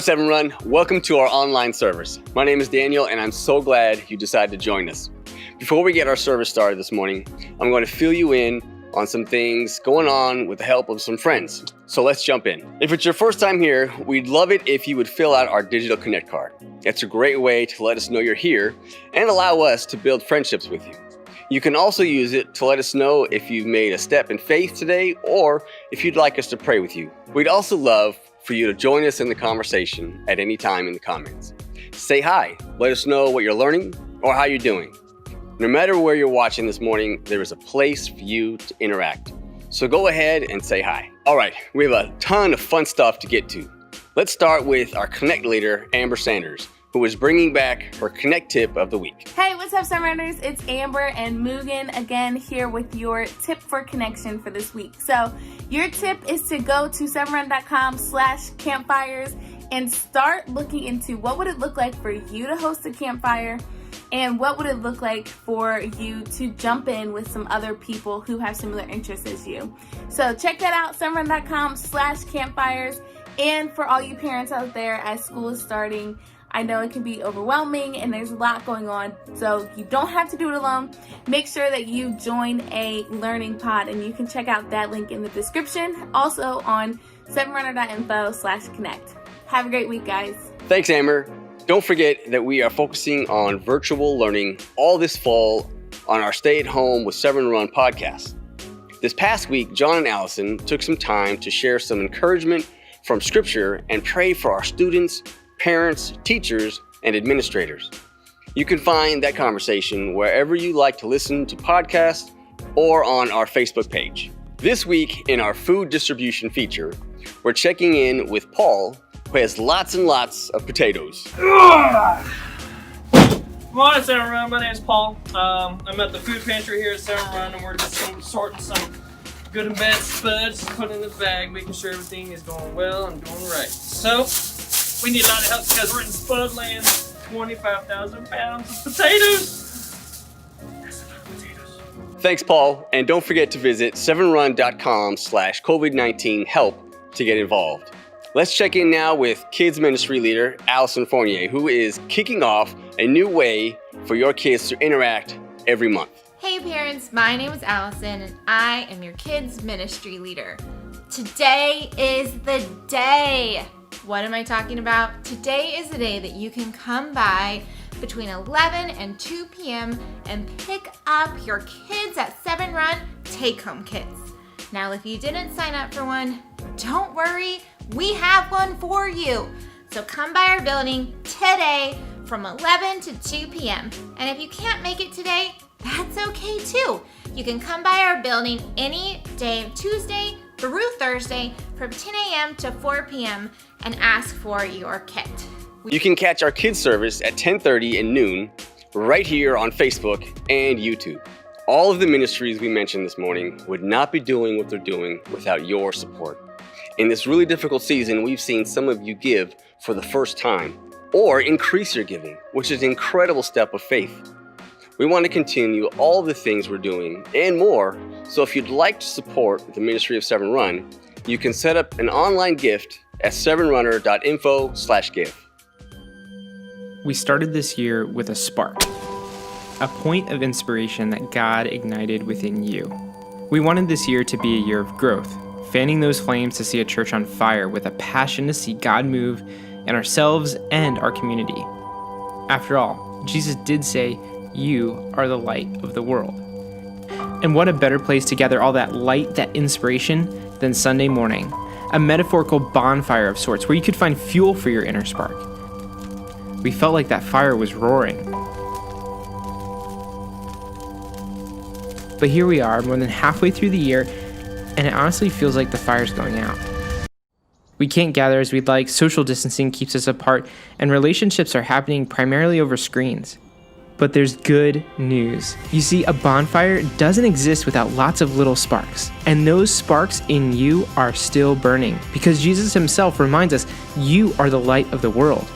morning, Severn Run. Welcome to our online service. My name is Daniel, and I'm so glad you decided to join us. Before we get our service started this morning, I'm going to fill you in on some things going on with the help of some friends. So let's jump in. If it's your first time here, we'd love it if you would fill out our digital Connect card. It's a great way to let us know you're here and allow us to build friendships with you. You can also use it to let us know if you've made a step in faith today or if you'd like us to pray with you. We'd also love for you to join us in the conversation at any time in the comments. Say hi, let us know what you're learning or how you're doing. No matter where you're watching this morning, there is a place for you to interact. So go ahead and say hi. All right, we have a ton of fun stuff to get to. Let's start with our Connect leader, Amber Sanders, who is bringing back her Connect tip of the week. Hey, what's up, Severners? It's Amber and Mugen again here with your tip for connection for this week. So your tip is to go to severnrun.com/campfires and start looking into what would it look like for you to host a campfire and what would it look like for you to jump in with some other people who have similar interests as you. So check that out, severnrun.com/campfires. And for all you parents out there, as school is starting, I know it can be overwhelming and there's a lot going on, so you don't have to do it alone. Make sure that you join a learning pod, and you can check out that link in the description, also on severnrunner.info/connect. Have a great week, guys. Thanks, Amber. Don't forget that we are focusing on virtual learning all this fall on our Stay at Home with Severn Run podcast. This past week, John and Allison took some time to share some encouragement from Scripture and pray for our students, parents, teachers, and administrators. You can find that conversation wherever you like to listen to podcasts or on our Facebook page. This week in our food distribution feature, we're checking in with Paul, who has lots and lots of potatoes. Morning, Severn Run. My name's Paul. I'm at the food pantry here at Severn Run, and we're just sorting some good and bad spuds, putting in the bag, making sure everything is going well and doing right. So, we need a lot of help because we're in spud land. 25,000 pounds of potatoes. That's a lot of potatoes. Thanks, Paul. And don't forget to visit severnrun.com/COVID-19-help to get involved. Let's check in now with Kids Ministry Leader Allison Fournier, who is kicking off a new way for your kids to interact every month. Hey parents, my name is Allison and I am your Kids Ministry Leader. Today is the day. What am I talking about? Today is the day that you can come by between 11 and 2 p.m. and pick up your kids at Severn Run take-home kits. Now, if you didn't sign up for one, don't worry, we have one for you. So come by our building today from 11 to 2 p.m. And if you can't make it today, that's okay too. You can come by our building any day of Tuesday through Thursday from 10 a.m. to 4 p.m. and ask for your kit. You can catch our kids service at 10:30 and noon right here on Facebook and YouTube. All of the ministries we mentioned this morning would not be doing what they're doing without your support. In this really difficult season, we've seen some of you give for the first time or increase your giving, which is an incredible step of faith. We want to continue all the things we're doing and more, so if you'd like to support the ministry of Severn Run, you can set up an online gift at severnrunner.info/give. We started this year with a spark, a point of inspiration that God ignited within you. We wanted this year to be a year of growth, fanning those flames to see a church on fire with a passion to see God move in ourselves and our community. After all, Jesus did say, "You are the light of the world." And what a better place to gather all that light, that inspiration, than Sunday morning, a metaphorical bonfire of sorts where you could find fuel for your inner spark. We felt like that fire was roaring. But here we are, more than halfway through the year, and it honestly feels like the fire's going out. We can't gather as we'd like, social distancing keeps us apart, and relationships are happening primarily over screens. But there's good news. You see, a bonfire doesn't exist without lots of little sparks. And those sparks in you are still burning, because Jesus himself reminds us, you are the light of the world.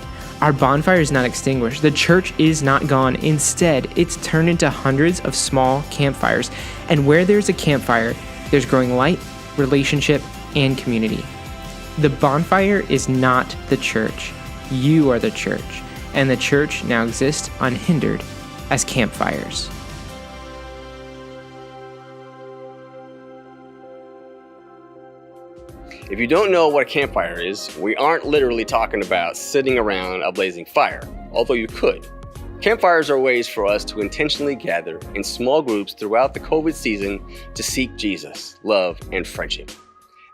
Our bonfire is not extinguished. The church is not gone. Instead, it's turned into hundreds of small campfires. And where there's a campfire, there's growing light, relationship, and community. The bonfire is not the church. You are the church, and the church now exists unhindered as campfires. If you don't know what a campfire is, we aren't literally talking about sitting around a blazing fire, although you could. Campfires are ways for us to intentionally gather in small groups throughout the COVID season to seek Jesus, love, and friendship.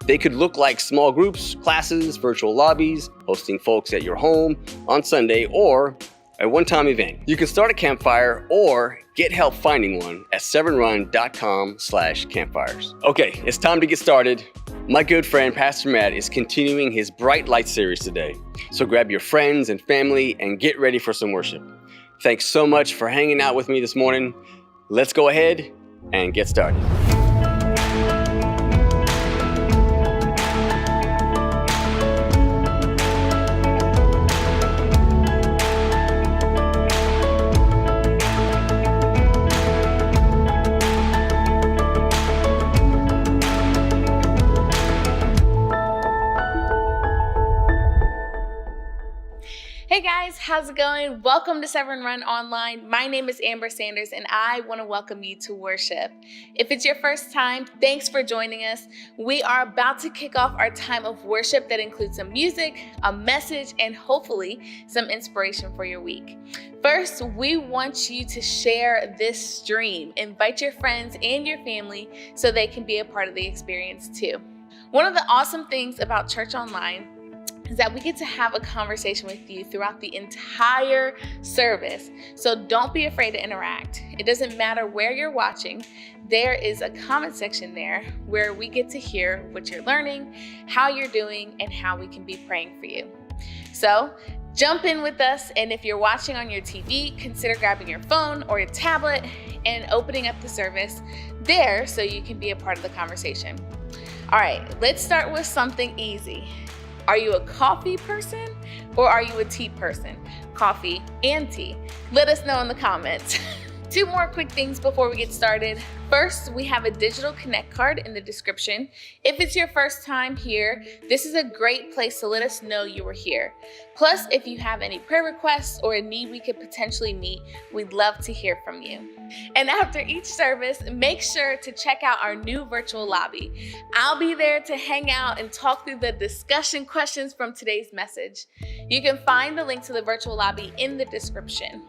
They could look like small groups, classes, virtual lobbies, hosting folks at your home on Sunday, or a one-time event. You can start a campfire or get help finding one at severnrun.com/campfires. Okay, it's time to get started. My good friend, Pastor Matt, is continuing his Bright Light series today. So grab your friends and family and get ready for some worship. Thanks so much for hanging out with me this morning. Let's go ahead and get started. Hey guys, how's it going? Welcome to Severn Run Online. My name is Amber Sanders and I want to welcome you to worship. If it's your first time, thanks for joining us. We are about to kick off our time of worship that includes some music, a message, and hopefully some inspiration for your week. First, we want you to share this stream. Invite your friends and your family so they can be a part of the experience too. One of the awesome things about Church Online is that we get to have a conversation with you throughout the entire service. So don't be afraid to interact. It doesn't matter where you're watching. There is a comment section there where we get to hear what you're learning, how you're doing, and how we can be praying for you. So jump in with us, and if you're watching on your TV, consider grabbing your phone or your tablet and opening up the service there so you can be a part of the conversation. All right, let's start with something easy. Are you a coffee person or are you a tea person? Coffee and tea. Let us know in the comments. Two more quick things before we get started. First, we have a digital connect card in the description. If it's your first time here, this is a great place to let us know you were here. Plus, if you have any prayer requests or a need we could potentially meet, we'd love to hear from you. And after each service, make sure to check out our new virtual lobby. I'll be there to hang out and talk through the discussion questions from today's message. You can find the link to the virtual lobby in the description.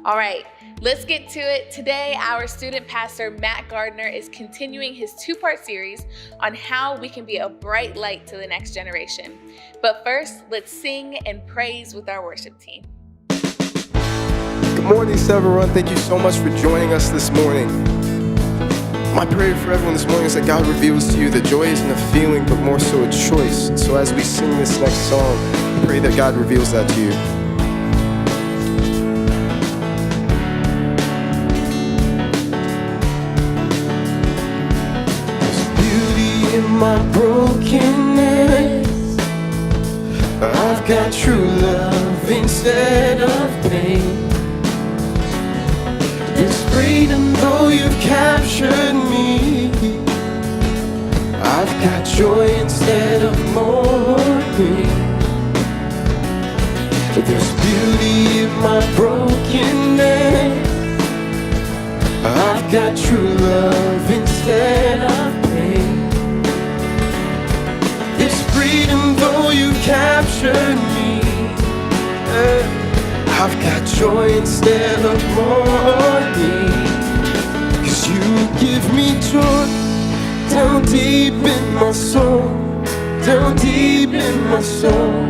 All right, let's get to it. Today, our student pastor, Matt Gardner, is continuing his two-part series on how we can be a bright light to the next generation. But first, let's sing and praise with our worship team. Good morning, Severn Run. Thank you so much for joining us this morning. My prayer for everyone this morning is that God reveals to you that joy isn't a feeling, but more so a choice. So as we sing this next song, I pray that God reveals that to you. My brokenness, I've got true love instead of pain. There's freedom though you've captured me. I've got joy instead of mourning. There's beauty in my brokenness. I've got true love instead of pain. Freedom though you captured me, I've got joy instead of mourning. 'Cause you give me joy down deep in my soul, down deep in my soul,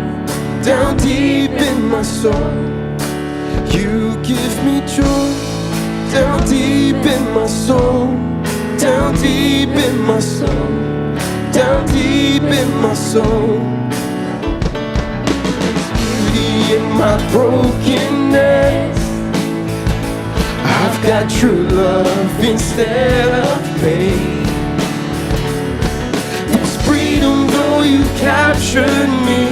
down deep in my soul. You give me joy down deep in my soul, down deep in my soul, down deep in my soul. There's beauty in my brokenness. I've got true love instead of pain. There's freedom though you captured me.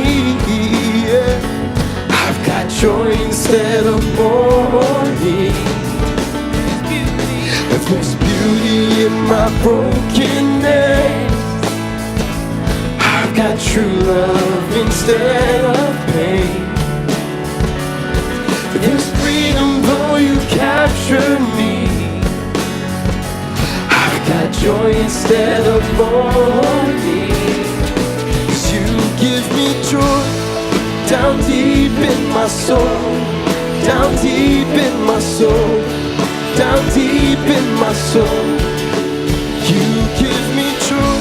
I've got joy instead of mourning. There's beauty in my brokenness. got true love instead of pain. There's freedom though you capture me. I've got joy instead of mourning. 'Cause you give me joy down deep in my soul, down deep in my soul, down deep in my soul. You give me joy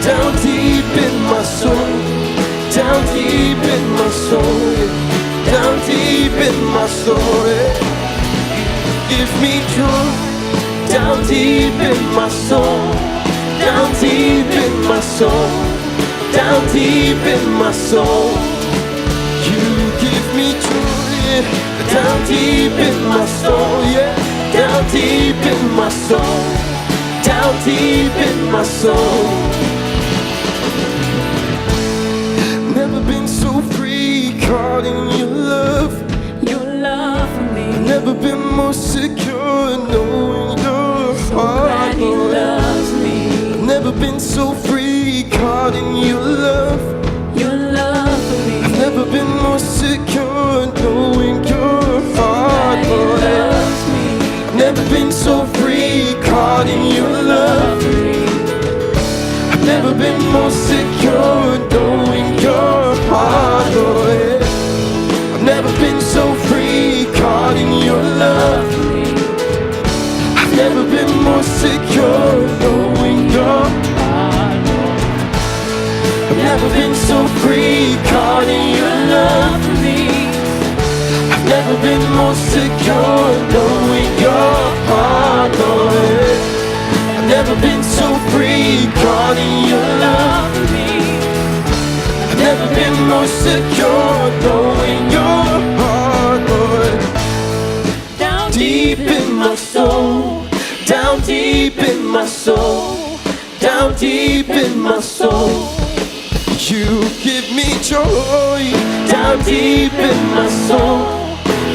down deep in my soul, down deep in my soul, down deep in my soul. You give me joy down deep in my soul, down deep in my soul, down deep in my soul. You give me joy down deep in my soul, yeah, down deep in my soul, down deep in my soul. Never been so free, caught in your love for me. Never been more secure, knowing your heart, He loves me. Never been so free, caught in your love for me. I've never been more secure, knowing your heart, Lord, He loves me. Never been so free, caught in your love for me. I've never been more secure, knowing your heart, Lord. I've never been so free, caught in your love for me. I've never been more secure, knowing your heart, Lord. I've never been so free, caught in your love for me. I've never been more secure, knowing your heart, Lord. I've never been so free, caught in your love for me. I've never been more secure, knowing your heart, Lord. Down deep in my soul, down deep in my soul, down deep in my soul. You give me joy, down deep in my soul,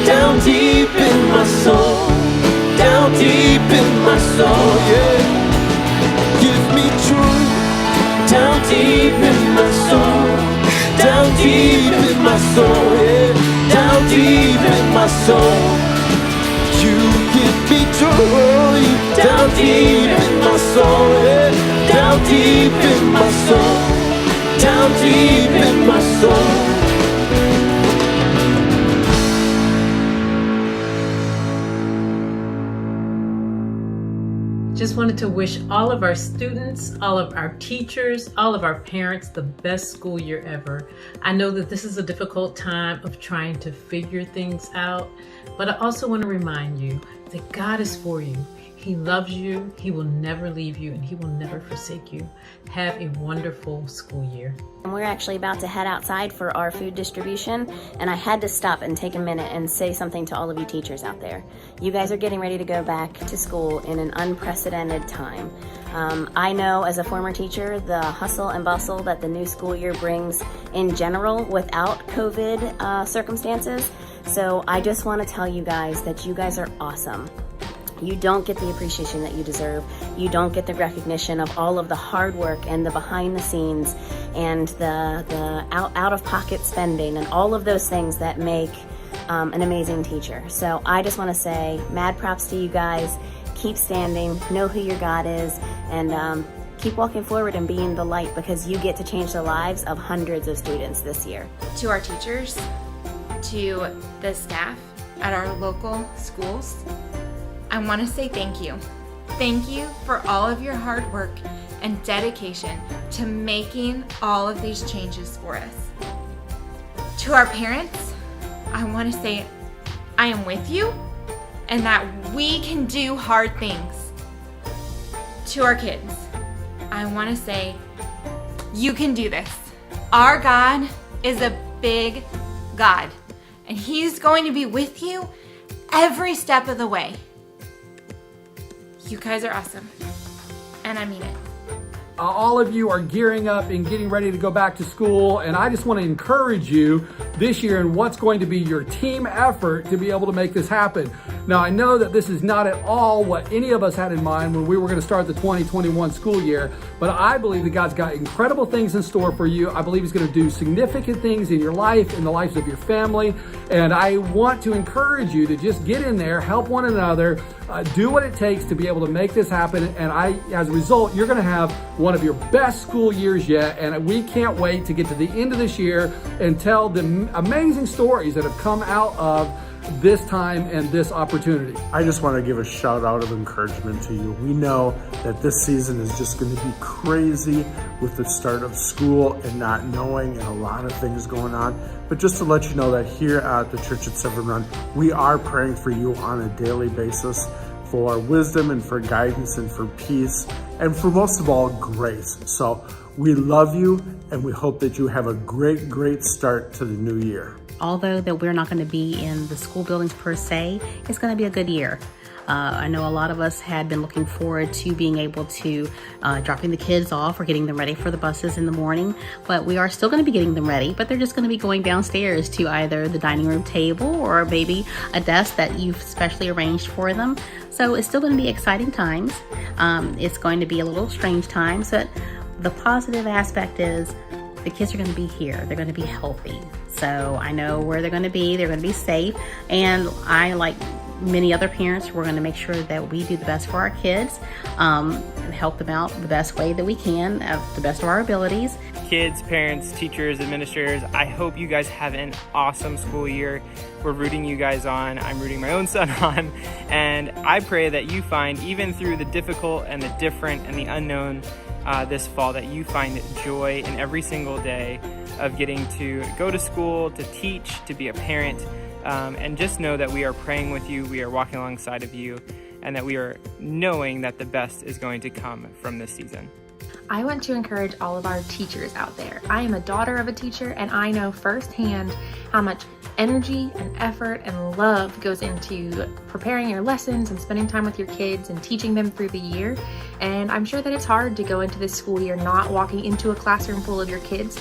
down deep in my soul, down deep in my soul, yeah. Give me joy, down deep in my soul, down deep in my soul, yeah, down deep in my soul. You give me joy, down deep in my soul, yeah, down deep in my soul, down deep in my soul. Just wanted to wish all of our students, all of our teachers, all of our parents the best school year ever. I know that this is a difficult time of trying to figure things out, but I also want to remind you that God is for you. He loves you, He will never leave you, and He will never forsake you. Have a wonderful school year. And we're actually about to head outside for our food distribution, and I had to stop and take a minute and say something to all of you teachers out there. You guys are getting ready to go back to school in an unprecedented time. I know as a former teacher the hustle and bustle that the new school year brings in general without COVID circumstances. So I just want to tell you guys that you guys are awesome. You don't get the appreciation that you deserve. You don't get the recognition of all of the hard work and the behind the scenes and the out of pocket spending and all of those things that make an amazing teacher. So I just want to say mad props to you guys. Keep standing, know who your God is, and keep walking forward and being the light, because you get to change the lives of hundreds of students this year. To our teachers, to the staff at our local schools, I want to say thank you. Thank you for all of your hard work and dedication to making all of these changes for us. To our parents, I want to say I am with you and that we can do hard things. To our kids, I want to say you can do this. Our God is a big God, and He's going to be with you every step of the way. You guys are awesome, and I mean it. All of you are gearing up and getting ready to go back to school, and I just want to encourage you this year and what's going to be your team effort to be able to make this happen. Now, I know that this is not at all what any of us had in mind when we were going to start the 2021 school year, but I believe that God's got incredible things in store for you. I believe He's going to do significant things in your life, in the lives of your family, and I want to encourage you to just get in there, help one another, do what it takes to be able to make this happen. And as a result, you're going to have one of your best school years yet. And we can't wait to get to the end of this year and tell the amazing stories that have come out of this time and this opportunity. I just want to give a shout out of encouragement to you. We know that this season is just going to be crazy with the start of school and not knowing and a lot of things going on. But just to let you know that here at the Church at Severn Run, we are praying for you on a daily basis for wisdom and for guidance and for peace and for most of all, grace. So we love you and we hope that you have a great start to the new year. Although that we're not going to be in the school buildings per se, it's going to be a good year. I know a lot of us had been looking forward to being able to dropping the kids off or getting them ready for the buses in the morning, but we are still going to be getting them ready, but they're just going to be going downstairs to either the dining room table or maybe a desk that you've specially arranged for them. So it's still going to be exciting times. It's going to be a little strange times, but the positive aspect is the kids are going to be here. They're going to be healthy. So I know where they're going to be. They're going to be safe. And I, like many other parents, we're going to make sure that we do the best for our kids, and help them out the best way that we can, at the best of our abilities. Kids, parents, teachers, administrators, I hope you guys have an awesome school year. We're rooting you guys on. I'm rooting my own son on. And I pray that you find, even through the difficult and the different and the unknown this fall, that you find joy in every single day of getting to go to school, to teach, to be a parent, and just know that we are praying with you, we are walking alongside of you, and that we are knowing that the best is going to come from this season. I want to encourage all of our teachers out there. I am a daughter of a teacher, and I know firsthand how much energy and effort and love goes into preparing your lessons and spending time with your kids and teaching them through the year. And I'm sure that it's hard to go into this school year not walking into a classroom full of your kids,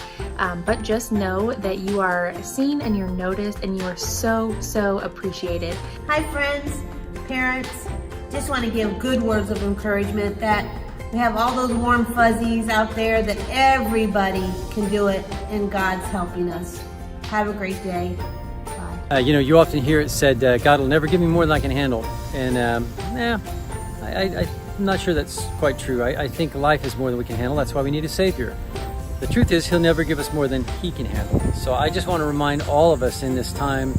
but just know that you are seen and you're noticed and you are so appreciated. Hi friends, parents, just want to give good words of encouragement that we have all those warm fuzzies out there, that everybody can do it and God's helping us. Have a great day. Bye. You often hear it said, God will never give me more than I can handle. And I'm not sure that's quite true. I think life is more than we can handle. That's why we need a Savior. The truth is, He'll never give us more than He can handle. So I just want to remind all of us in this time,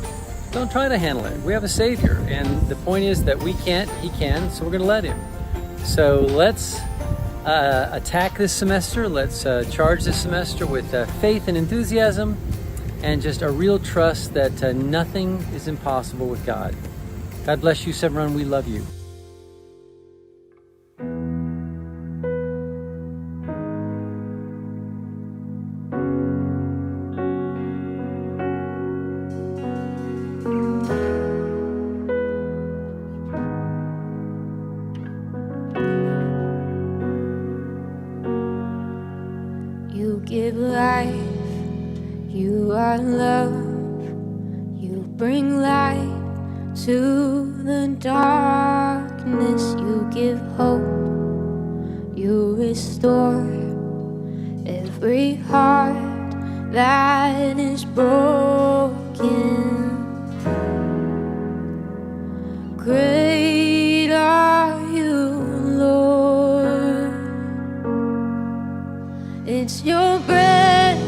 don't try to handle it. We have a Savior. And the point is that we can't, He can, so we're going to let Him. So let's attack this semester. Let's charge this semester with faith and enthusiasm and just a real trust that nothing is impossible with God. God bless you, Severn Run. We love you. You give life, you are love, you bring light to the darkness, you give hope, you restore every heart that is broken. Great are you, Lord. It's your breath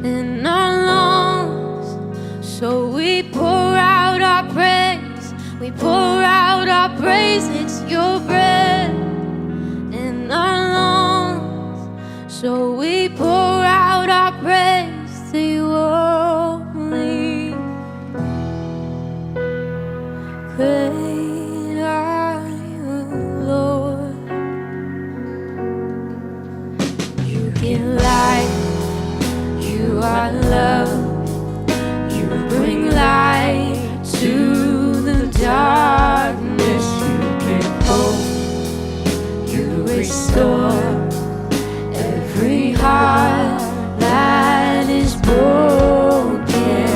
in our lungs, so we pour out our praise. We pour out our praise. It's your breath in our lungs, so we pour out our praise to you only. Great are you, Lord. You give life, you are love, you bring light to the darkness, you give hope, you restore every heart that is broken.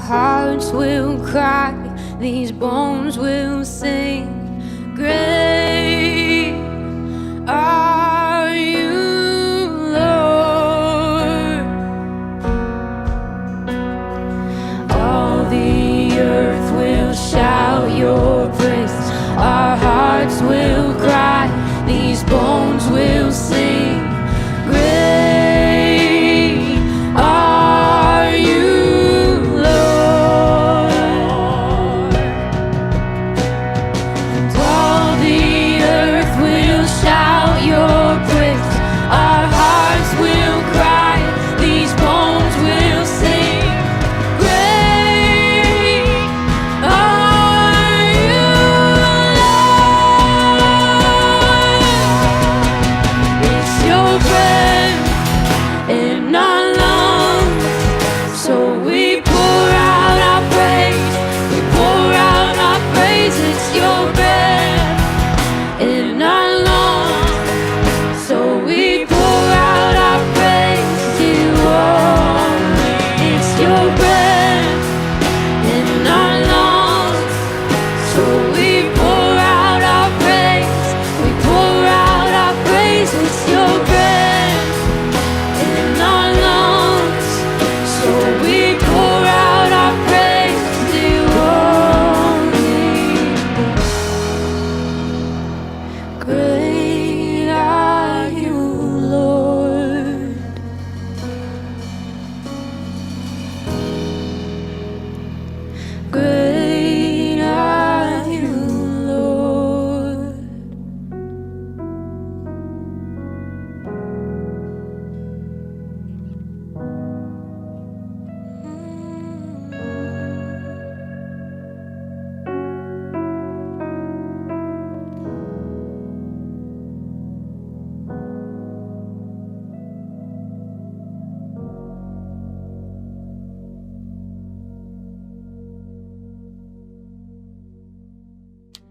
hearts will cry, these bones will sing. Great are you, Lord. All the earth will shout your praise. Our hearts will cry, these bones will sing. Great are you, Lord. And all the earth will shout your praise. Our hearts will cry, these bones will sing. Great are you, Lord. It's your breath in our lungs, so we pour out our praise. We pour out our praise. It's your breath in our lungs, so we pour out our praise to you only. It's your breath in our lungs, so we pour out our praise. We pour out our praise. It's your breath in our lungs, so we pour out our praise to you only. Great are you, Lord. Great are you, Lord.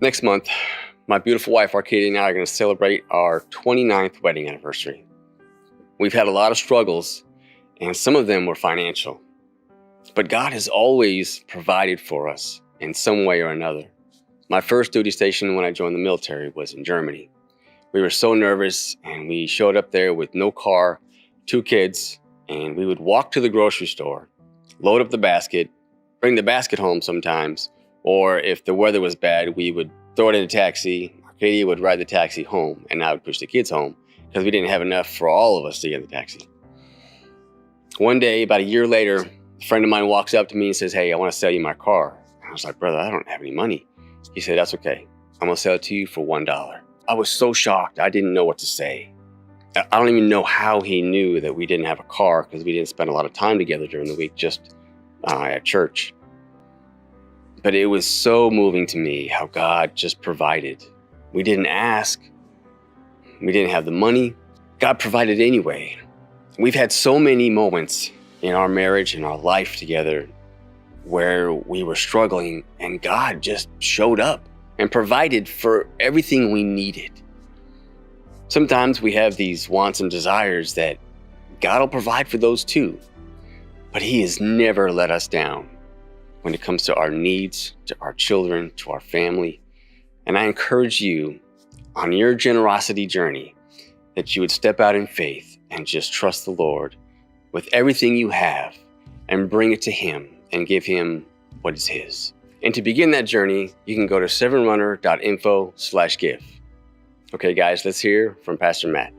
Next month, my beautiful wife, Arcadia, and I are going to celebrate our 29th wedding anniversary. We've had a lot of struggles, and some of them were financial. But God has always provided for us in some way or another. My first duty station when I joined the military was in Germany. We were so nervous, and we showed up there with no car, 2 kids, and we would walk to the grocery store, load up the basket, bring the basket home sometimes, or if the weather was bad, we would throw it in a taxi. Arcadia would ride the taxi home, and I would push the kids home because we didn't have enough for all of us to get in the taxi. One day, about a year later, a friend of mine walks up to me and says, "Hey, I want to sell you my car." I was like, "Brother, I don't have any money." He said, "That's okay. I'm going to sell it to you for $1. I was so shocked. I didn't know what to say. I don't even know how he knew that we didn't have a car because we didn't spend a lot of time together during the week, just at church. But it was so moving to me how God just provided. We didn't ask. We didn't have the money. God provided anyway. We've had so many moments in our marriage and our life together where we were struggling, and God just showed up and provided for everything we needed. Sometimes we have these wants and desires that God will provide for those too, but He has never let us down when it comes to our needs, to our children, to our family. And I encourage you on your generosity journey that you would step out in faith and just trust the Lord with everything you have and bring it to Him and give Him what is His. And to begin that journey, you can go to severnrunner.info/give. Okay, guys, let's hear from Pastor Matt.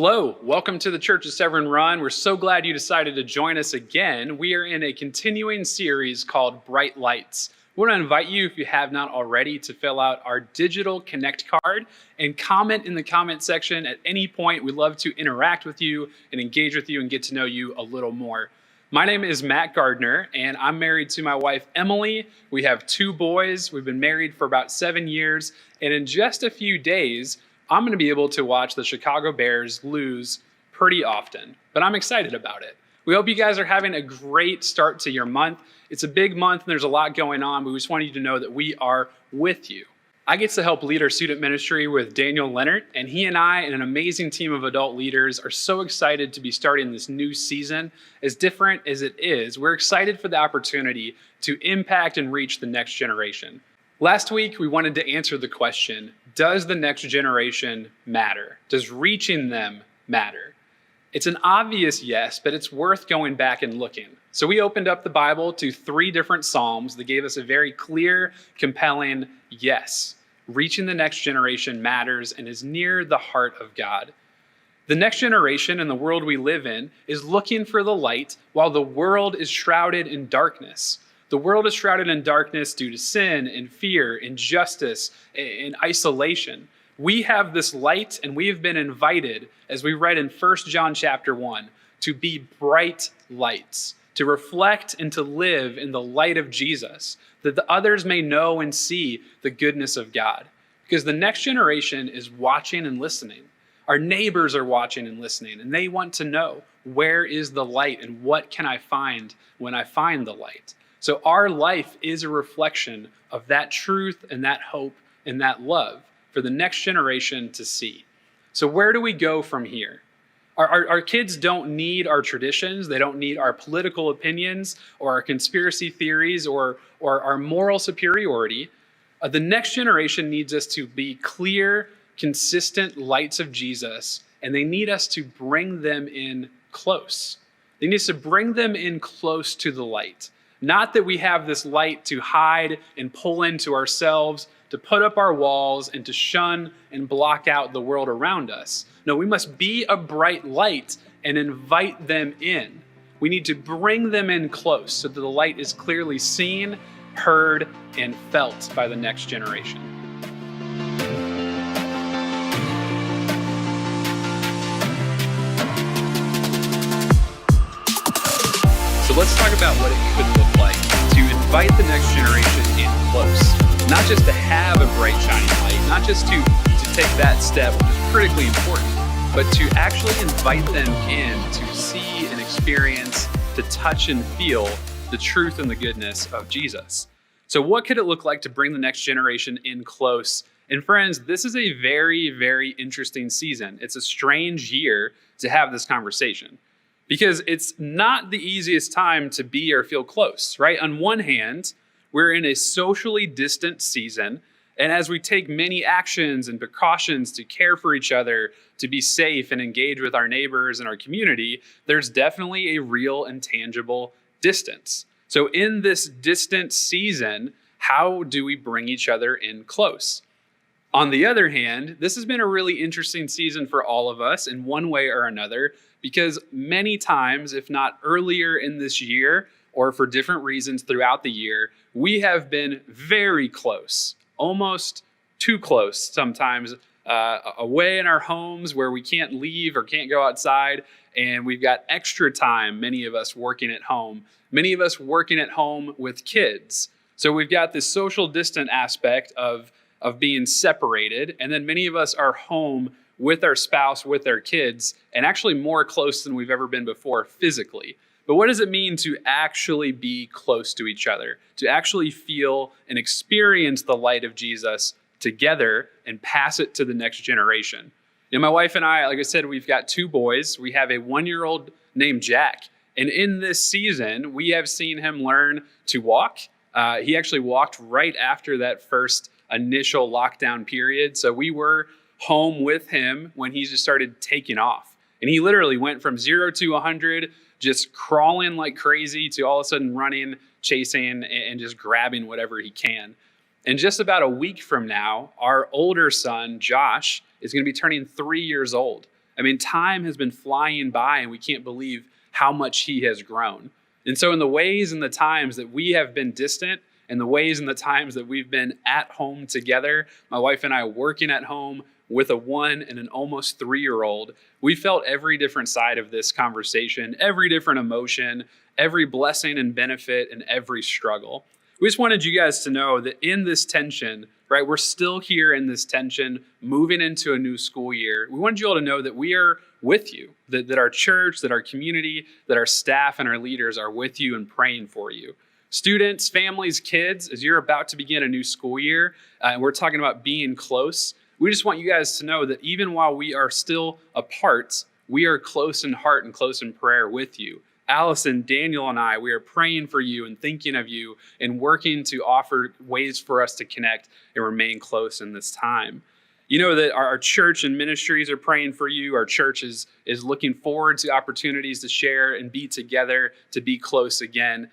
Hello, welcome to the Church of Severn Run. We're so glad you decided to join us again. We are in a continuing series called Bright Lights. We want to invite you, if you have not already, to fill out our digital Connect card and comment in the comment section at any point. We'd love to interact with you and engage with you and get to know you a little more. My name is Matt Gardner, and I'm married to my wife, Emily. We have 2 boys. We've been married for about 7 years, and in just a few days, I'm going to be able to watch the Chicago Bears lose pretty often, but I'm excited about it. We hope you guys are having a great start to your month. It's a big month and there's a lot going on, but we just want you to know that we are with you. I get to help lead our student ministry with Daniel Leonard, and he and I and an amazing team of adult leaders are so excited to be starting this new season. As different as it is, we're excited for the opportunity to impact and reach the next generation. Last week, we wanted to answer the question, does the next generation matter? Does reaching them matter? It's an obvious yes, but it's worth going back and looking. So we opened up the Bible to 3 different Psalms that gave us a very clear, compelling yes. Reaching the next generation matters and is near the heart of God. The next generation in the world we live in is looking for the light while the world is shrouded in darkness. The world is shrouded in darkness due to sin and fear, injustice, and isolation. We have this light, and we have been invited, as we read in 1 John chapter 1, to be bright lights, to reflect and to live in the light of Jesus, that the others may know and see the goodness of God. Because the next generation is watching and listening. Our neighbors are watching and listening, and they want to know, where is the light and what can I find when I find the light? So our life is a reflection of that truth and that hope and that love for the next generation to see. So where do we go from here? Our kids don't need our traditions. They don't need our political opinions or our conspiracy theories or our moral superiority. The next generation needs us to be clear, consistent lights of Jesus, and they need us to bring them in close. They need us to bring them in close to the light. Not that we have this light to hide and pull into ourselves, to put up our walls and to shun and block out the world around us. No, we must be a bright light and invite them in. We need to bring them in close so that the light is clearly seen, heard, and felt by the next generation. So let's talk about what it could look like to invite the next generation in close. Not just to have a bright, shining light, not just to take that step, which is critically important, but to actually invite them in to see and experience, to touch and feel the truth and the goodness of Jesus. So what could it look like to bring the next generation in close? And friends, this is a very, very interesting season. It's a strange year to have this conversation, because it's not the easiest time to be or feel close, right? On one hand, we're in a socially distant season, and as we take many actions and precautions to care for each other, to be safe and engage with our neighbors and our community, there's definitely a real and tangible distance. So in this distant season, how do we bring each other in close? On the other hand, this has been a really interesting season for all of us in one way or another, because many times, if not earlier in this year, or for different reasons throughout the year, we have been very close, almost too close sometimes, away in our homes where we can't leave or can't go outside, and we've got extra time, many of us working at home with kids. So we've got this social distant aspect of being separated, and then many of us are home with our spouse, with our kids, and actually more close than we've ever been before physically. But what does it mean to actually be close to each other, to actually feel and experience the light of Jesus together and pass it to the next generation? My wife and I, like I said, we've got 2 boys. We have a 1-year-old named Jack. And in this season, we have seen him learn to walk. He actually walked right after that first initial lockdown period. So we were home with him when he just started taking off. And he literally went from 0 to 100, just crawling like crazy, to all of a sudden running, chasing, and just grabbing whatever he can. And just about a week from now, our older son, Josh, is going to be turning 3 years old. I mean, time has been flying by and we can't believe how much he has grown. And so in the ways and the times that we have been distant, and the ways and the times that we've been at home together, my wife and I working at home with a 1 and an almost 3-year-old, we felt every different side of this conversation, every different emotion, every blessing and benefit, and every struggle. We just wanted you guys to know that in this tension, right, we're still here in this tension, moving into a new school year. We wanted you all to know that we are with you, that our church, that our community, that our staff and our leaders are with you and praying for you. Students, families, kids, as you're about to begin a new school year, and we're talking about being close, we just want you guys to know that even while we are still apart, we are close in heart and close in prayer with you. Allison, Daniel, and I, we are praying for you and thinking of you and working to offer ways for us to connect and remain close in this time. You know that our church and ministries are praying for you. Our church is looking forward to opportunities to share and be together, to be close again.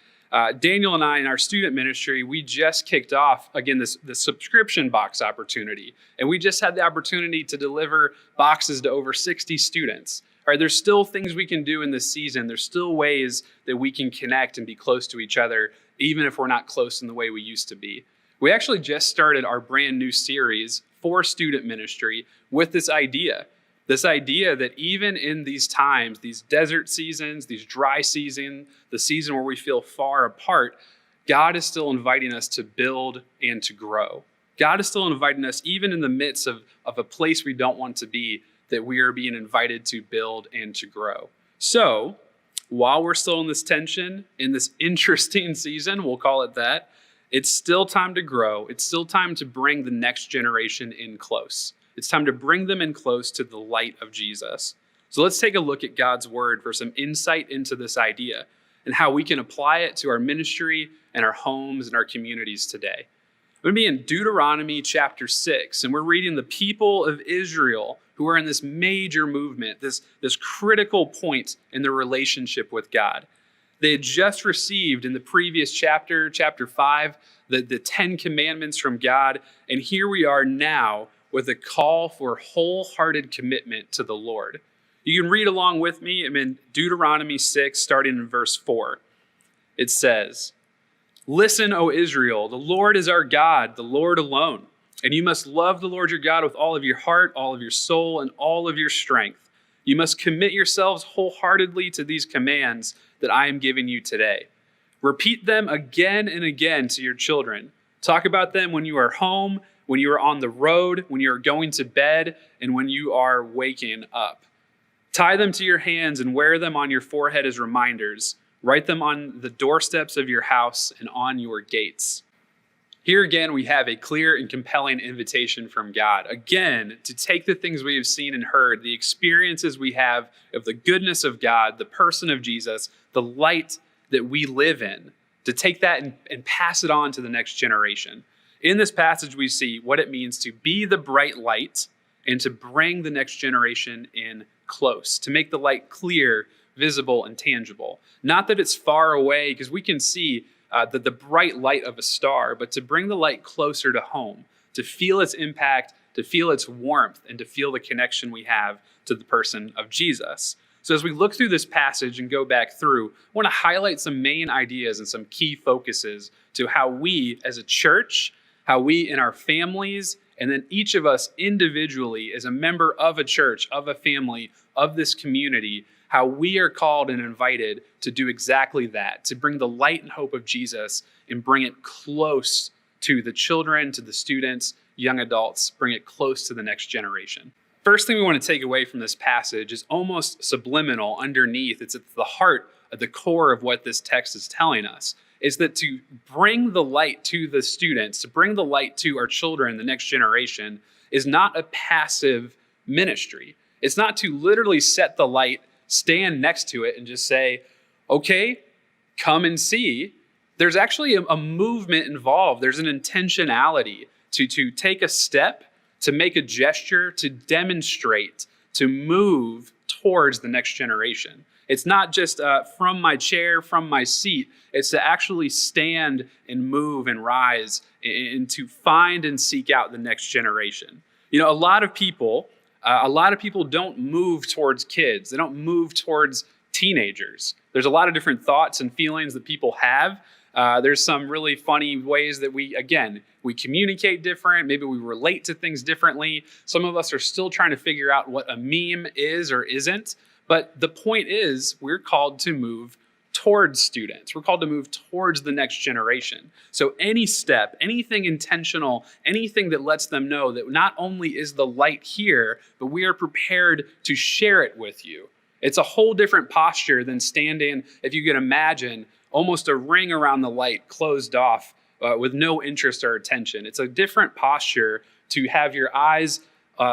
Daniel and I in our student ministry, we just kicked off, again, the subscription box opportunity. And we just had the opportunity to deliver boxes to over 60 students. All right, there's still things we can do in this season. There's still ways that we can connect and be close to each other, even if we're not close in the way we used to be. We actually just started our brand new series for student ministry with this idea that even in these times, these desert seasons, these dry seasons, the season where we feel far apart, God is still inviting us to build and to grow. God is still inviting us, even in the midst of a place we don't want to be, that we are being invited to build and to grow. So, while we're still in this tension, in this interesting season, we'll call it that, it's still time to grow. It's still time to bring the next generation in close. It's time to bring them in close to the light of Jesus. So let's take a look at God's word for some insight into this idea and how we can apply it to our ministry and our homes and our communities today. We're going to be in Deuteronomy chapter 6, and we're reading the people of Israel who are in this major movement, this critical point in their relationship with God. They had just received in the previous chapter, chapter 5, the 10 commandments from God, and here we are now with a call for wholehearted commitment to the Lord. You can read along with me. I'm in Deuteronomy 6, starting in verse 4. It says, "Listen, O Israel, the Lord is our God, the Lord alone. And you must love the Lord your God with all of your heart, all of your soul, and all of your strength. You must commit yourselves wholeheartedly to these commands that I am giving you today. Repeat them again and again to your children. Talk about them when you are home, when you are on the road, when you are going to bed, and when you are waking up. Tie them to your hands and wear them on your forehead as reminders. Write them on the doorsteps of your house and on your gates." Here again, we have a clear and compelling invitation from God, again, to take the things we have seen and heard, the experiences we have of the goodness of God, the person of Jesus, the light that we live in, to take that and pass it on to the next generation. In this passage, we see what it means to be the bright light and to bring the next generation in close, to make the light clear, visible, and tangible. Not that it's far away, because we can see the bright light of a star, but to bring the light closer to home, to feel its impact, to feel its warmth, and to feel the connection we have to the person of Jesus. So as we look through this passage and go back through, I want to highlight some main ideas and some key focuses to how we as a church, how we in our families, and then each of us individually as a member of a church, of a family, of this community, how we are called and invited to do exactly that, to bring the light and hope of Jesus and bring it close to the children, to the students, young adults, bring it close to the next generation. First thing we want to take away from this passage is almost subliminal underneath. It's at the heart, at the core of what this text is telling us, is that to bring the light to the students, to bring the light to our children, the next generation, is not a passive ministry. It's not to literally set the light, stand next to it, and just say, okay, come and see. There's actually a movement involved. There's an intentionality to take a step, to make a gesture, to demonstrate, to move towards the next generation. It's not just from my chair, from my seat. It's to actually stand and move and rise and to find and seek out the next generation. You know, a lot of people A lot of people don't move towards kids. They don't move towards teenagers. There's a lot of different thoughts and feelings that people have. There's some really funny ways that we communicate different. Maybe we relate to things differently. Some of us are still trying to figure out what a meme is or isn't. But the point is, we're called to move towards students. We're called to move towards the next generation. So any step, anything intentional, anything that lets them know that not only is the light here, but we are prepared to share it with you. It's a whole different posture than standing, if you can imagine, almost a ring around the light closed off with no interest or attention. It's a different posture to have your eyes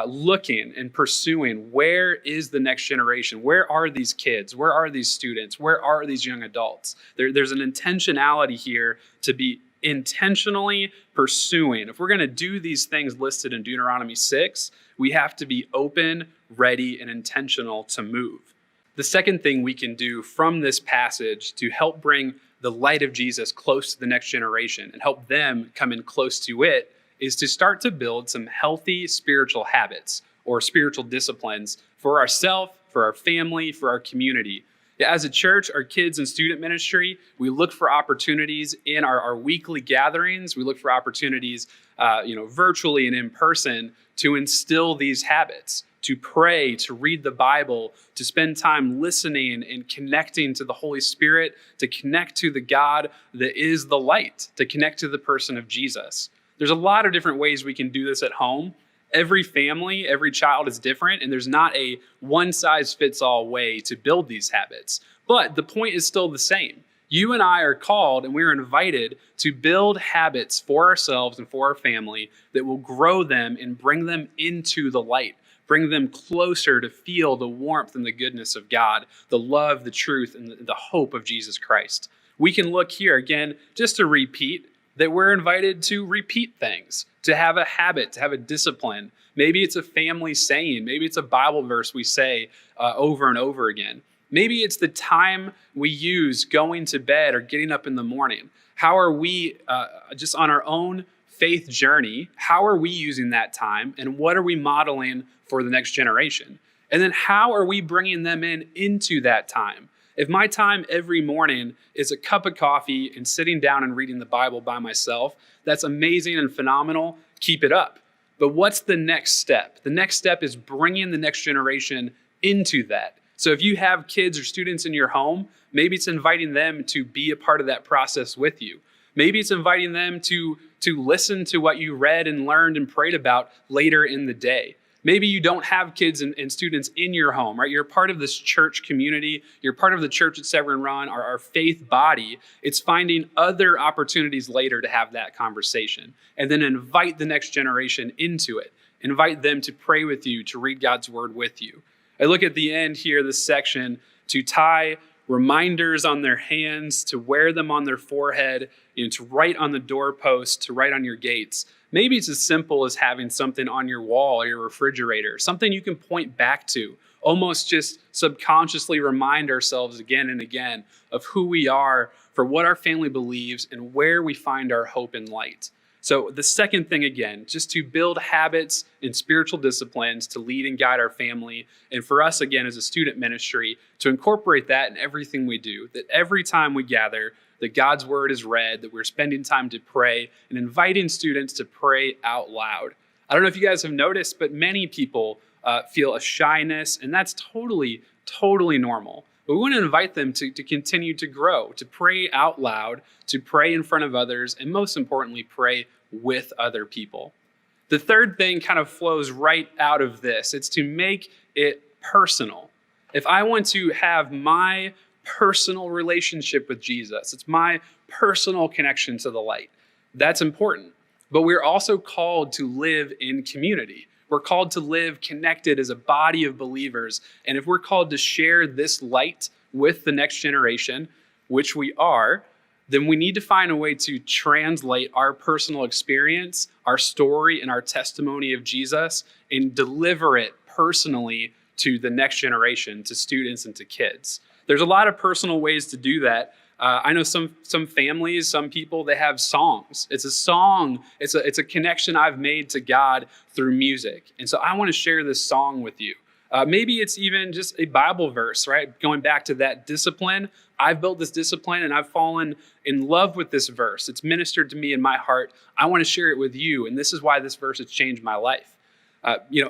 looking and pursuing, where is the next generation? Where are these kids? Where are these students? Where are these young adults? There's an intentionality here to be intentionally pursuing. If we're going to do these things listed in Deuteronomy 6, we have to be open, ready, and intentional to move. The second thing we can do from this passage to help bring the light of Jesus close to the next generation and help them come in close to it is to start to build some healthy spiritual habits or spiritual disciplines for ourselves, for our family, for our community. As a church, our kids and student ministry, we look for opportunities in our weekly gatherings. We look for opportunities, virtually and in person, to instill these habits, to pray, to read the Bible, to spend time listening and connecting to the Holy Spirit, to connect to the God that is the light, to connect to the person of Jesus. There's a lot of different ways we can do this at home. Every family, every child is different, and there's not a one-size-fits-all way to build these habits. But the point is still the same. You and I are called and we're invited to build habits for ourselves and for our family that will grow them and bring them into the light, bring them closer to feel the warmth and the goodness of God, the love, the truth, and the hope of Jesus Christ. We can look here again, just to repeat, that we're invited to repeat things, to have a habit, to have a discipline. Maybe it's a family saying, maybe it's a Bible verse we say over and over again. Maybe it's the time we use going to bed or getting up in the morning. How are we, just on our own faith journey, how are we using that time, and what are we modeling for the next generation? And then how are we bringing them into that time? If my time every morning is a cup of coffee and sitting down and reading the Bible by myself, that's amazing and phenomenal. Keep it up. But what's the next step? The next step is bringing the next generation into that. So if you have kids or students in your home, maybe it's inviting them to be a part of that process with you. Maybe it's inviting them to listen to what you read and learned and prayed about later in the day. Maybe you don't have kids and students in your home, right? You're part of this church community. You're part of the church at Severn Run, our faith body. It's finding other opportunities later to have that conversation and then invite the next generation into it. Invite them to pray with you, to read God's word with you. I look at the end here, this section, to tie reminders on their hands, to wear them on their forehead, to write on the doorpost, to write on your gates. Maybe it's as simple as having something on your wall or your refrigerator, something you can point back to, almost just subconsciously remind ourselves again and again of who we are, for what our family believes, and where we find our hope and light. So the second thing, again, just to build habits and spiritual disciplines to lead and guide our family. And for us, again, as a student ministry, to incorporate that in everything we do, that every time we gather, that God's word is read, that we're spending time to pray and inviting students to pray out loud. I don't know if you guys have noticed, but many people feel a shyness, and that's totally normal. But we want to invite them to continue to grow, to pray out loud, to pray in front of others, and most importantly, pray with other people. The third thing kind of flows right out of this. It's to make it personal. If I want to have my personal relationship with Jesus, it's my personal connection to the light, that's important. But we're also called to live in community. We're called to live connected as a body of believers. And if we're called to share this light with the next generation, which we are, then we need to find a way to translate our personal experience, our story, and our testimony of Jesus and deliver it personally to the next generation, to students and to kids. There's a lot of personal ways to do that. I know some families, some people, they have songs. It's a song. It's a connection I've made to God through music. And so I want to share this song with you. Maybe it's even just a Bible verse, right? Going back to that discipline. I've built this discipline and I've fallen in love with this verse. It's ministered to me in my heart. I want to share it with you. And this is why this verse has changed my life.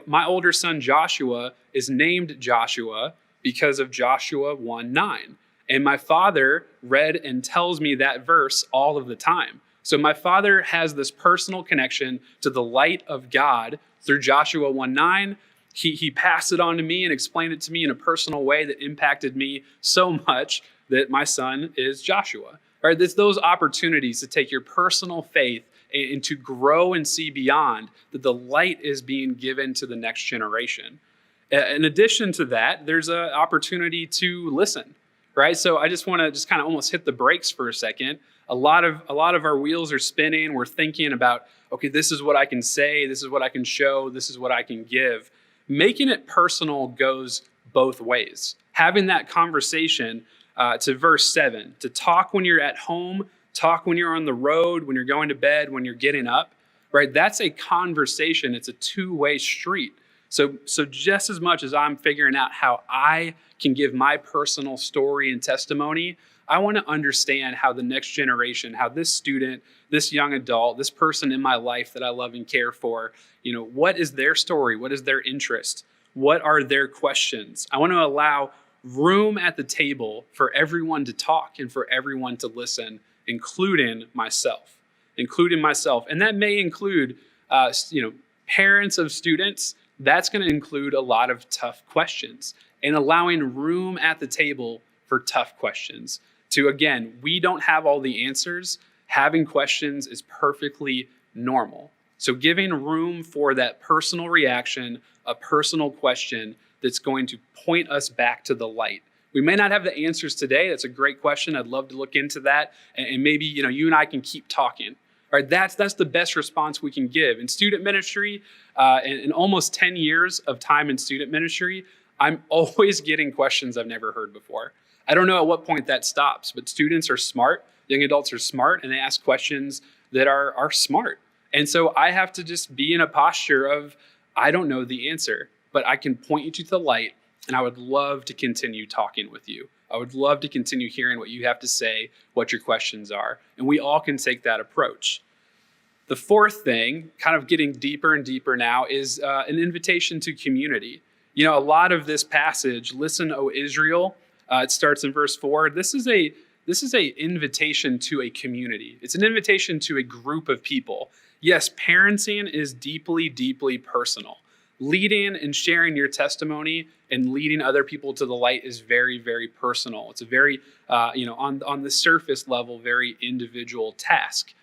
My older son Joshua is named Joshua because of Joshua 1:9. And my father read and tells me that verse all of the time. So my father has this personal connection to the light of God through Joshua 1:9. He passed it on to me and explained it to me in a personal way that impacted me so much that my son is Joshua. Right? It's those opportunities to take your personal faith and to grow and see beyond, that the light is being given to the next generation. In addition to that, there's an opportunity to listen. Right? So I just want to just kind of almost hit the brakes for a second. A lot of our wheels are spinning. We're thinking about, okay, this is what I can say. This is what I can show. This is what I can give. Making it personal goes both ways. Having that conversation to verse 7, to talk when you're at home, talk when you're on the road, when you're going to bed, when you're getting up, right? That's a conversation. It's a two-way street. So just as much as I'm figuring out how I can give my personal story and testimony, I want to understand how the next generation, how this student, this young adult, this person in my life that I love and care for, what is their story? What is their interest? What are their questions? I want to allow room at the table for everyone to talk and for everyone to listen, including myself. And that may include, parents of students. That's going to include a lot of tough questions and allowing room at the table for tough questions. Again, we don't have all the answers. Having questions is perfectly normal. So giving room for that personal reaction, a personal question that's going to point us back to the light. We may not have the answers today. That's a great question. I'd love to look into that. And maybe, you and I can keep talking. All right, that's the best response we can give. In student ministry, in almost 10 years of time in student ministry, I'm always getting questions I've never heard before. I don't know at what point that stops, but students are smart, young adults are smart, and they ask questions that are smart. And so I have to just be in a posture of, I don't know the answer, but I can point you to the light, and I would love to continue talking with you. I would love to continue hearing what you have to say, what your questions are, and we all can take that approach. The fourth thing, kind of getting deeper and deeper now, is an invitation to community. A lot of this passage, listen, O Israel, it starts in verse 4. This is a invitation to a community. It's an invitation to a group of people. Yes, parenting is deeply, deeply personal. Leading and sharing your testimony and leading other people to the light is very, very personal. It's a very, on the surface level, very individual task.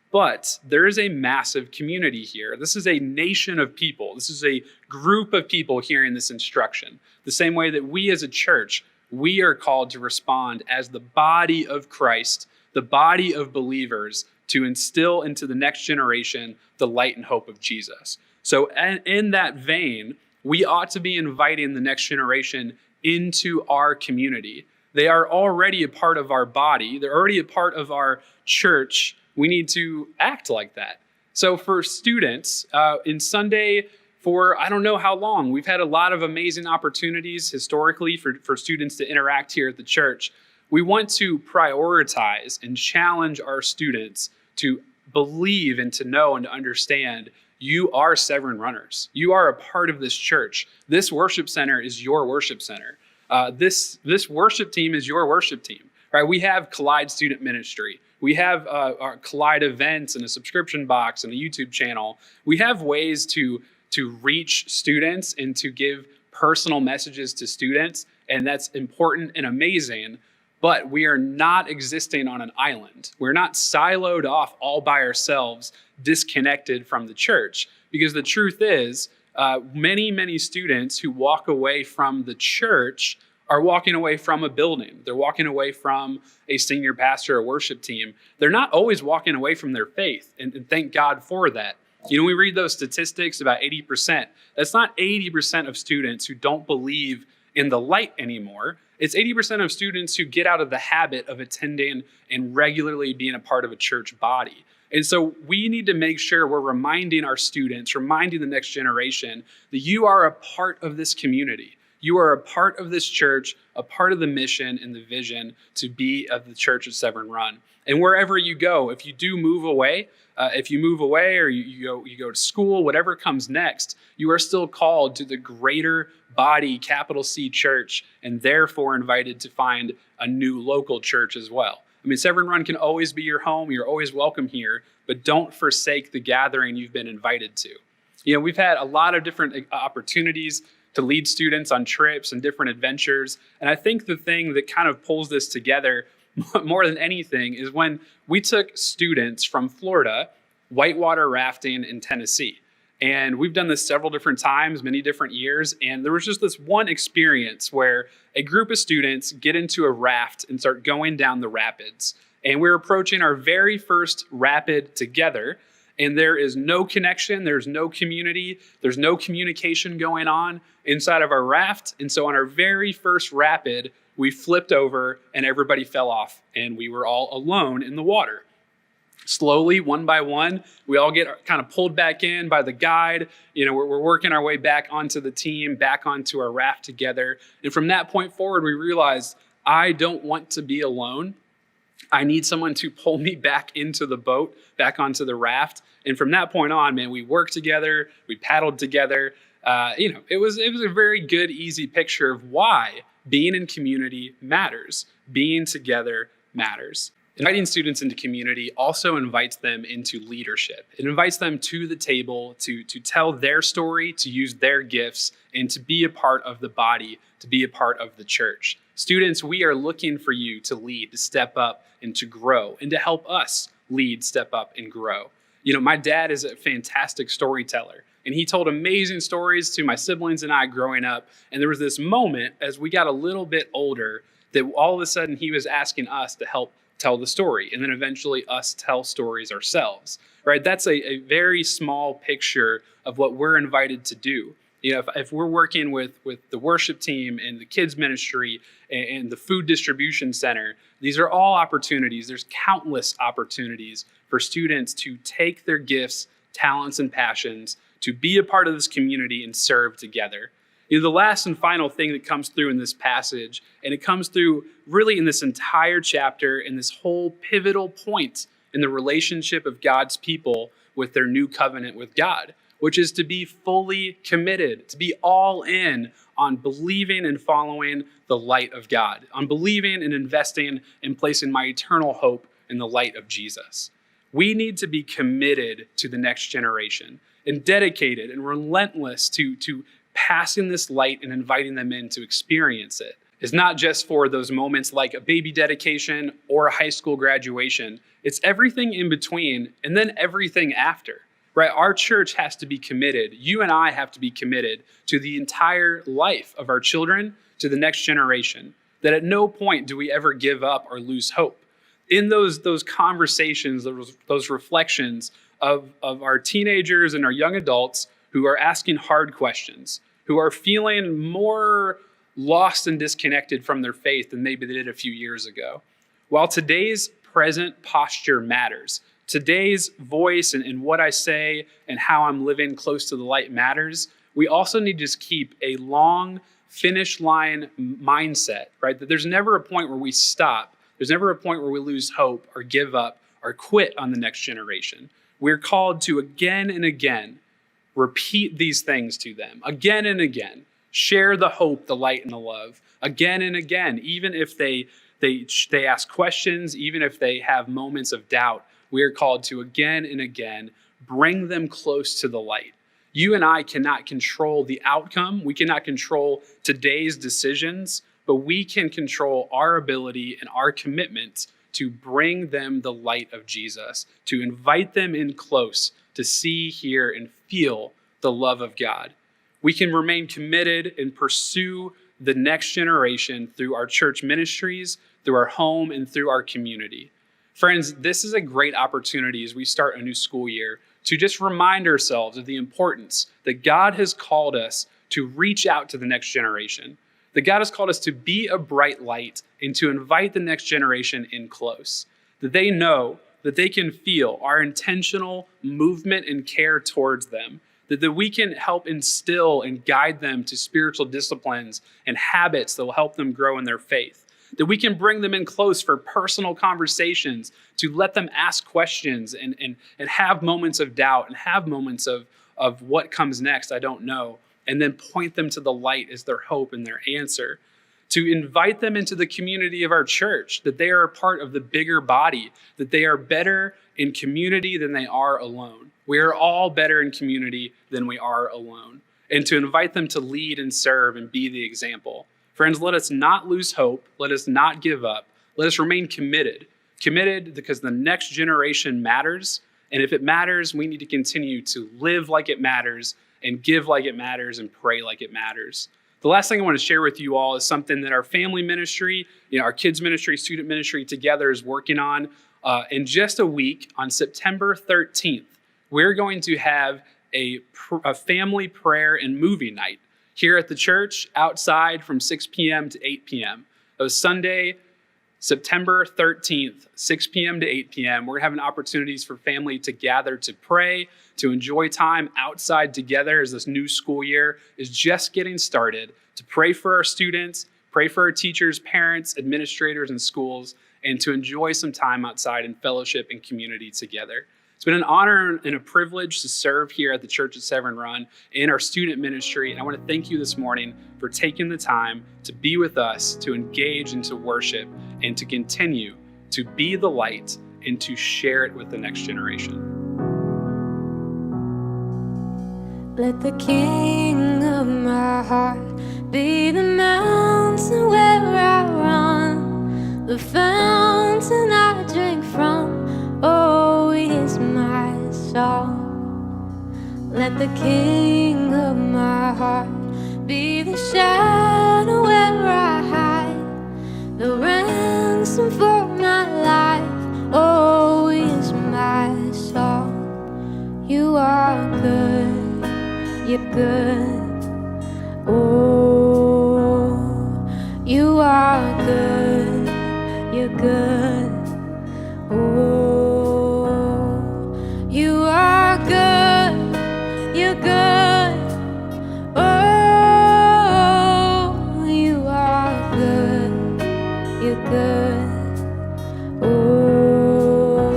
But there is a massive community here. This is a nation of people. This is a group of people hearing this instruction. The same way that we as a church, we are called to respond as the body of Christ, the body of believers, to instill into the next generation the light and hope of Jesus. So in that vein, we ought to be inviting the next generation into our community. They are already a part of our body. They're already a part of our church. We need to act like that. So for students, in Sunday, for I don't know how long, we've had a lot of amazing opportunities historically for students to interact here at the church. We want to prioritize and challenge our students to believe and to know and to understand you are Severn runners. You are a part of this church. This worship center is your worship center. This worship team is your worship team. Right? We have Collide Student Ministry. We have our Collide events and a subscription box and a YouTube channel. We have ways to reach students and to give personal messages to students, and that's important and amazing. But we are not existing on an island. We're not siloed off all by ourselves, disconnected from the church. Because the truth is, many, many students who walk away from the church are walking away from a building. They're walking away from a senior pastor or worship team. They're not always walking away from their faith, and thank God for that. We read those statistics about 80%. That's not 80% of students who don't believe in the light anymore. It's 80% of students who get out of the habit of attending and regularly being a part of a church body. And so we need to make sure we're reminding our students, reminding the next generation that you are a part of this community. You are a part of this church, a part of the mission and the vision to be of the church at Severn Run. And wherever you go, if you do move away, or you go to school, whatever comes next, you are still called to the greater body, capital C church, and therefore invited to find a new local church as well. I mean, Severn Run can always be your home. You're always welcome here, but don't forsake the gathering you've been invited to. You know, we've had a lot of different opportunities to lead students on trips and different adventures. And I think the thing that kind of pulls this together more than anything is when we took students from Florida whitewater rafting in Tennessee. And we've done this several different times, many different years. And there was just this one experience where a group of students get into a raft and start going down the rapids. And we're approaching our very first rapid together. And there is no connection, there's no community, there's no communication going on inside of our raft. And so on our very first rapid, we flipped over and everybody fell off and we were all alone in the water. Slowly, one by one, we all get kind of pulled back in by the guide. You know, we're working our way back onto the team, back onto our raft together. And from that point forward, we realized, I don't want to be alone. I need someone to pull me back into the boat, back onto the raft. And from that point on, man, we worked together, we paddled together. It was a very good, easy picture of why being in community matters. Being together matters. Inviting students into community also invites them into leadership. It invites them to the table to tell their story, to use their gifts, and to be a part of the body, to be a part of the church. Students, we are looking for you to lead, to step up, and to grow, and to help us lead, step up, and grow. You know, my dad is a fantastic storyteller, and he told amazing stories to my siblings and I growing up. And there was this moment as we got a little bit older that all of a sudden he was asking us to help tell the story, and then eventually us tell stories ourselves, right? That's a very small picture of what we're invited to do. You know, if we're working with the worship team and the kids ministry and the food distribution center, these are all opportunities. There's countless opportunities for students to take their gifts, talents, and passions to be a part of this community and serve together. You know, the last and final thing that comes through in this passage, and it comes through really in this entire chapter, in this whole pivotal point in the relationship of God's people with their new covenant with God, which is to be fully committed, to be all in on believing and following the light of God, on believing and investing and placing my eternal hope in the light of Jesus. We need to be committed to the next generation and dedicated and relentless to passing this light and inviting them in to experience it. It's not just for those moments like a baby dedication or a high school graduation. It's everything in between and then everything after, right? Our church has to be committed. You and I have to be committed to the entire life of our children, to the next generation, that at no point do we ever give up or lose hope. In those conversations, those reflections of our teenagers and our young adults who are asking hard questions, who are feeling more lost and disconnected from their faith than maybe they did a few years ago. While today's present posture matters, today's voice and what I say and how I'm living close to the light matters, we also need to just keep a long finish line mindset, right? That there's never a point where we stop. There's never a point where we lose hope or give up or quit on the next generation. We're called to again and again repeat these things to them, again and again. Share the hope, the light, and the love, again and again. Even if they ask questions, even if they have moments of doubt, we are called to again and again bring them close to the light. You and I cannot control the outcome. We cannot control today's decisions, but we can control our ability and our commitment to bring them the light of Jesus, to invite them in close, to see, hear, and feel the love of God. We can remain committed and pursue the next generation through our church ministries, through our home, and through our community. Friends, this is a great opportunity as we start a new school year to just remind ourselves of the importance that God has called us to reach out to the next generation, That God has called us to be a bright light and to invite the next generation in close. That they know, that they can feel our intentional movement and care towards them. That we can help instill and guide them to spiritual disciplines and habits that will help them grow in their faith. That we can bring them in close for personal conversations, to let them ask questions and have moments of doubt and have moments of what comes next, I don't know, and then point them to the light as their hope and their answer. To invite them into the community of our church, that they are a part of the bigger body, that they are better in community than they are alone. We are all better in community than we are alone. And to invite them to lead and serve and be the example. Friends, let us not lose hope. Let us not give up. Let us remain committed. Committed because the next generation matters. And if it matters, we need to continue to live like it matters and give like it matters and pray like it matters. The last thing I want to share with you all is something that our family ministry, our kids ministry, student ministry together is working on. In just a week, on September 13th, we're going to have a family prayer and movie night here at the church outside from 6 p.m. to 8 p.m. It was Sunday, September 13th, 6 p.m. to 8 p.m. We're having opportunities for family to gather to pray, to enjoy time outside together as this new school year is just getting started, to pray for our students, pray for our teachers, parents, administrators, and schools, and to enjoy some time outside in fellowship and community together. It's been an honor and a privilege to serve here at the Church at Severn Run in our student ministry. And I want to thank you this morning for taking the time to be with us, to engage and to worship, and to continue to be the light and to share it with the next generation. Let the king of my heart be the mountain where I run, the fountain I drink from. Oh, he is my song. Let the king of my heart be the shadow where I hide, the ransom for my life. Oh, he is my song. You are good, you're good. Oh, you are good, you're good. Oh, you are good, you're good. Oh, you are good, you're good. Oh,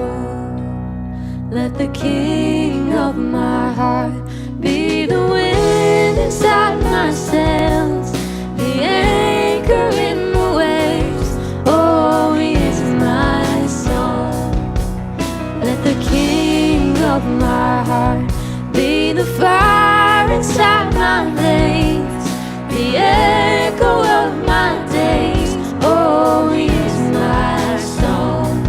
let the king of my heart be the wind inside my sails, the anchor in the waves. Oh, he is my song. Let the king of my heart be the fire inside my veins, the echo of my days. Oh, he is my song.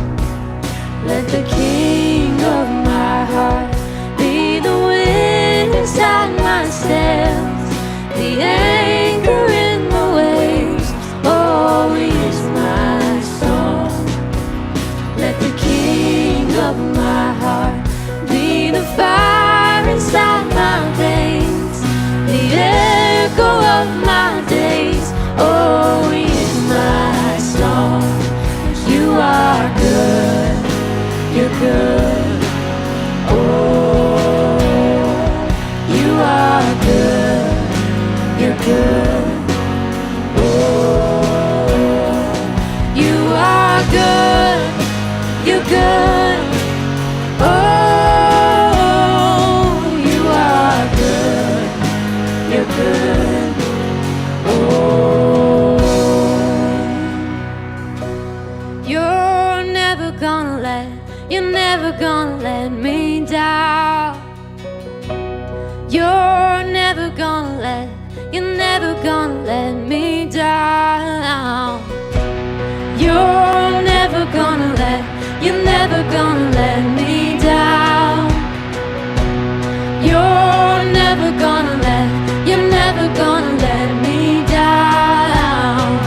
Let the king of my heart be the wind inside my sails, the anchor in the waves. Oh, he is my song. Let the king of my heart be the fire inside my veins, the echo of my days. Oh, he is my song. You are good, you're good. Oh, you are good, you're good. Oh, you are good, you're good. Oh, you are good, you're good. Oh, you're never gonna let me down. You're never gonna let me down. You're never gonna let me down. You're never gonna let me down. You're never gonna let me down.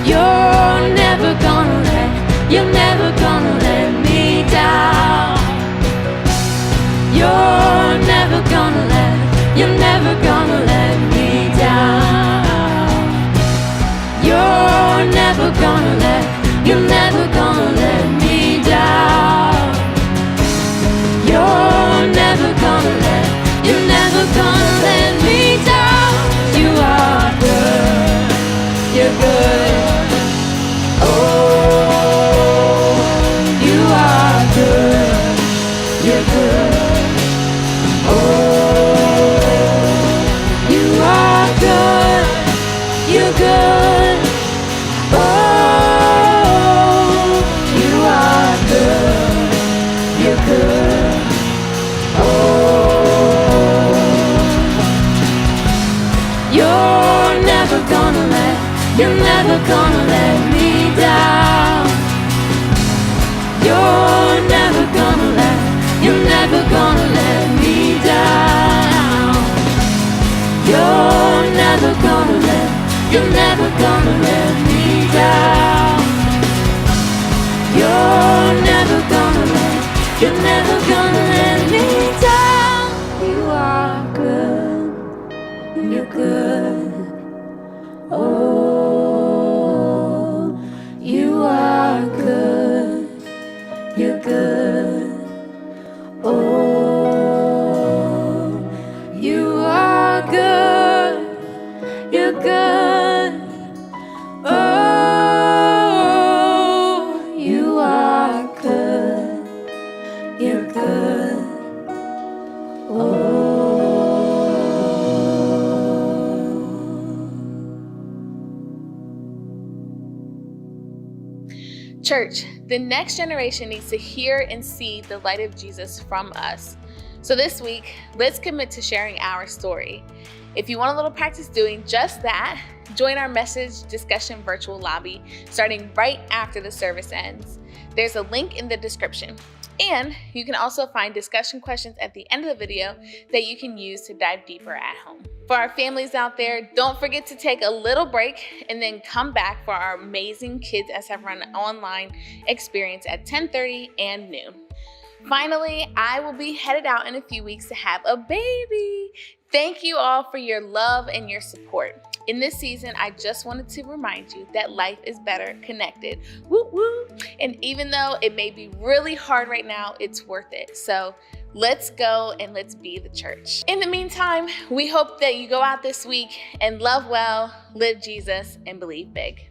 You're never gonna let me down. You're never gonna let me down. You're never gonna let me down. You're never gonna let me down. You're never gonna let me down. You are good, you're good. Oh, you are good, you're good. Oh, you are good, you're good. Oh, you are good, you're good. Church, the next generation needs to hear and see the light of Jesus from us. So this week, let's commit to sharing our story. If you want a little practice doing just that, join our message discussion virtual lobby starting right after the service ends. There's a link in the description. And you can also find discussion questions at the end of the video that you can use to dive deeper at home. For our families out there, don't forget to take a little break and then come back for our amazing Kids at Severn online experience at 10:30 and noon. Finally, I will be headed out in a few weeks to have a baby. Thank you all for your love and your support. In this season, I just wanted to remind you that life is better connected. Woo woo! And even though it may be really hard right now, it's worth it. So let's go and let's be the church. In the meantime, we hope that you go out this week and love well, live Jesus, and believe big.